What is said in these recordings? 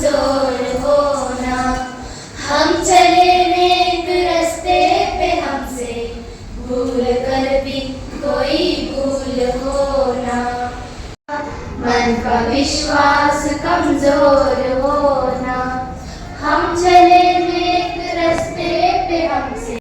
कमजोर हो ना, हम चले नेक रास्ते पे हमसे भूल कर भी कोई भूल हो ना, मन का विश्वास कमजोर हो ना, हम चले नेक रास्ते पे हमसे।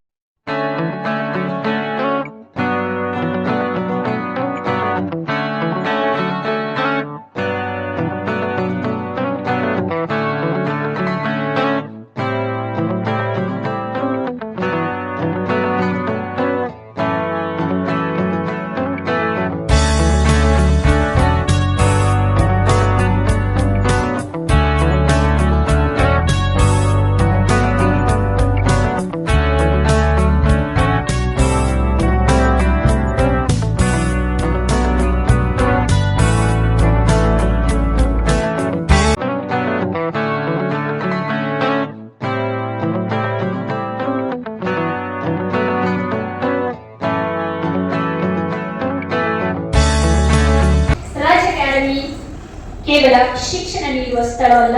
ಕೇವಲ ಶಿಕ್ಷಣ ನೀಡುವ ಸ್ಥಳವಲ್ಲ,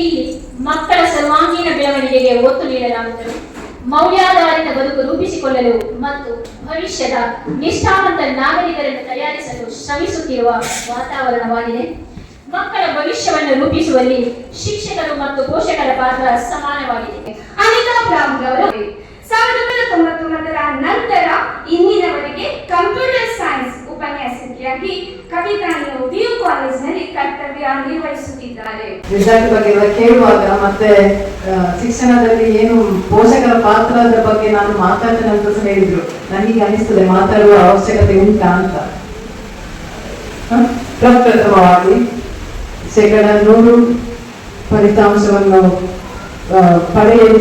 ಇಲ್ಲಿ ಮಕ್ಕಳ ಸರ್ವಾಂಗೀಣ ಬೆಳವಣಿಗೆಗೆ ಒತ್ತು ನೀಡಲಾಗುತ್ತದೆ. ಮೌಲ್ಯಾಧಾರಿತ ಬದುಕು ರೂಪಿಸಿಕೊಳ್ಳಲು ಮತ್ತು ಭವಿಷ್ಯದ ನಿಷ್ಠಾವಂತ ನಾಗರಿಕರನ್ನು ತಯಾರಿಸಲು ಶ್ರಮಿಸುತ್ತಿರುವ ವಾತಾವರಣವಾಗಿದೆ. ಮಕ್ಕಳ ಭವಿಷ್ಯವನ್ನು ರೂಪಿಸುವಲ್ಲಿ ಶಿಕ್ಷಕರು ಮತ್ತು ಪೋಷಕರ ಪಾತ್ರ ಸಮಾನವಾಗಿದೆ. ಅನಿತಾ ಬ್ರಾಹ್ಮಣ್ ಅವರು 1999ರ ನಂತರ ಇಂದಿನವರೆಗೆ ಕಂಪ್ಯೂಟರ್ ಸೈನ್ಸ್ ಉಪನ್ಯಾಸಕಿಯಾಗಿ ಕವಿತಾನಿಯು ವಿಯು ಕಾಲೇಜಿನಲ್ಲಿ ಕರ್ತವ್ಯ ನಿರ್ವಹಿಸುತ್ತಿದ್ದಾರೆ. ರಿಸಲ್ಟ್ ಬಗ್ಗೆ ಕೇಳುವಾಗ ಮತ್ತೆ ಶಿಕ್ಷಣದಲ್ಲಿ ಏನು ಪೋಷಕರ ಪಾತ್ರದ ಬಗ್ಗೆ ನಾನು ಮಾತಾಡ್ತೇನೆ ಅಂತ ಹೇಳಿದ್ರು. ನನಗೆ ಅನಿಸ್ತದೆ ಮಾತಾಡುವ ಅವಶ್ಯಕತೆ ಉಂಟಾ ಅಂತ. ಪ್ರಪ್ರಥಮವಾಗಿ 100% ಫಲಿತಾಂಶವನ್ನು ಪಡೆಯಲು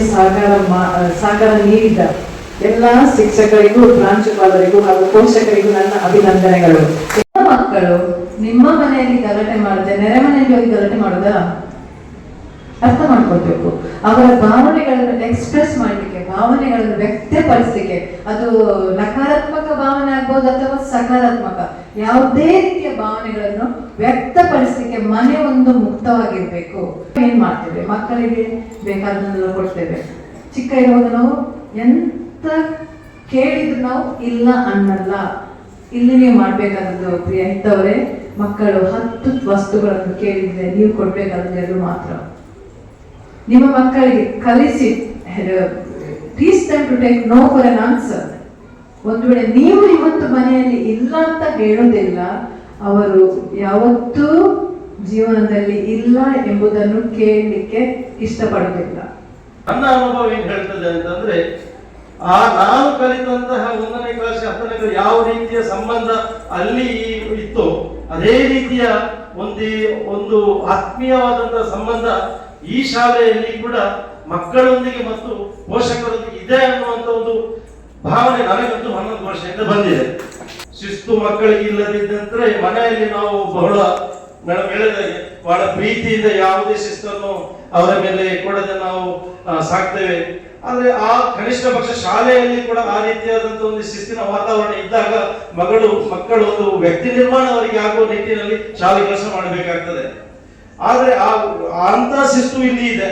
ಸಹಕಾರ ನೀಡಿದ ಎಲ್ಲ ಶಿಕ್ಷಕರಿಗೂ, ಪ್ರಾಂಶುಪಾಲರಿಗೂ ಹಾಗೂ ಪೋಷಕರಿಗೂ ನನ್ನ ಅಭಿನಂದನೆಗಳು. ಮಕ್ಕಳು ನಿಮ್ಮ ಮನೆಯಲ್ಲಿ ಗಲಾಟೆ ಮಾಡದೆ ನೆರೆ ಮನೆಯಲ್ಲಿ ಹೋಗಿ ಗಲಾಟೆ ಮಾಡೋದಾ? ಅರ್ಥ ಮಾಡ್ಕೊಳ್ಬೇಕು. ಅವರ ಭಾವನೆಗಳನ್ನು ಎಕ್ಸ್ಪ್ರೆಸ್ ಮಾಡಲಿಕ್ಕೆ, ಭಾವನೆಗಳನ್ನು ವ್ಯಕ್ತಪಡಿಸಲಿಕ್ಕೆ, ಅದು ನಕಾರಾತ್ಮಕ ಭಾವನೆ ಆಗ್ಬೋದು ಅಥವಾ ಸಕಾರಾತ್ಮಕ, ಯಾವುದೇ ರೀತಿಯ ಭಾವನೆಗಳನ್ನು ವ್ಯಕ್ತಪಡಿಸಲಿಕ್ಕೆ ಮನೆ ಒಂದು ಮುಕ್ತವಾಗಿರ್ಬೇಕು. ಏನ್ ಮಾಡ್ತೇವೆ, ಮಕ್ಕಳಿಗೆ ಬೇಕಾದನ್ನೆಲ್ಲ ಕೊಡ್ತೇವೆ. ಚಿಕ್ಕ ಇರುವಾಗ ನಾವು ಎಂತ ಕೇಳಿದ್ರು ನಾವು ಇಲ್ಲ ಅನ್ನಲ್ಲ. ಇಲ್ಲಿ ನೀವು ಮಾಡ್ಬೇಕಾದದ್ದು ಪ್ರಿಯ ಇಂಥವರೇ, ಮಕ್ಕಳು 10 ವಸ್ತುಗಳನ್ನು ಕೇಳಿದ್ರೆ ನೀವು ಕೊಡ್ಬೇಕಾದ್ರೆ ಮಾತ್ರ. ನಿಮ್ಮ ಮಕ್ಕಳಿಗೆ ಕಲಿಸಿ, teach them to take no for an answer. ಒಂದು ವೇಳೆ ನೀವು ಇವತ್ತು ಮನೆಯಲ್ಲಿ ಇಲ್ಲ ಅಂತ ಹೇಳೋದಿಲ್ಲ, ಅವರು ಯಾವತ್ತೂ ಜೀವನದಲ್ಲಿ ಇಲ್ಲ ಎಂಬುದನ್ನು ಕೇಳಲಿಕ್ಕೆ ಇಷ್ಟಪಡುವುದಿಲ್ಲ. ನನ್ನ ಅನುಭವ ಏನ್ ಹೇಳ್ತದೆ ಅಂತಂದ್ರೆ, ನಾನು ಕಲಿತಂತಹ 1ನೇ ಕ್ಲಾಸ್ 10ನೇ ಕ್ಲಾಸ್ ಯಾವ ರೀತಿಯ ಸಂಬಂಧ ಅಲ್ಲಿ ಇತ್ತು, ಅದೇ ರೀತಿಯ ಒಂದು ಆತ್ಮೀಯವಾದಂತಹ ಸಂಬಂಧ ಈ ಶಾಲೆಯಲ್ಲಿ ಕೂಡ ಮಕ್ಕಳೊಂದಿಗೆ ಮತ್ತು ಪೋಷಕರೊಂದಿಗೆ ಇದೆ ಅನ್ನುವಂತ ಒಂದು ಭಾವನೆ ನನಗಂತೂ 11 ವರ್ಷದಿಂದ ಬಂದಿದೆ. ಶಿಸ್ತು ಮಕ್ಕಳಿಗೆ ಇಲ್ಲದಿದ್ದಂದ್ರೆ ಮನೆಯಲ್ಲಿ ನಾವು ಬಹಳ ಪ್ರೀತಿಯಿಂದ ಯಾವುದೇ ಶಿಸ್ತನ್ನು ಅವರ ಮೇಲೆ ಕೊಡದೆ ನಾವು ಸಾಕ್ತೇವೆ. ಆದ್ರೆ ಆ ಕನಿಷ್ಠ ಪಕ್ಷ ಶಾಲೆಯಲ್ಲಿ ಕೂಡ ಆ ರೀತಿಯಾದಂತಹ ಒಂದು ಶಿಸ್ತಿನ ವಾತಾವರಣ ಇದ್ದಾಗ ಮಕ್ಕಳು ಒಂದು ವ್ಯಕ್ತಿ ನಿರ್ಮಾಣ ಅವರಿಗೆ ಆಗುವ ನಿಟ್ಟಿನಲ್ಲಿ ಶಾಲೆ ಕೆಲಸ ಮಾಡಬೇಕಾಗ್ತದೆ. ಆದ್ರೆ ಅಂತ ಶಿಸ್ತು ಇಲ್ಲಿ ಇದೆ.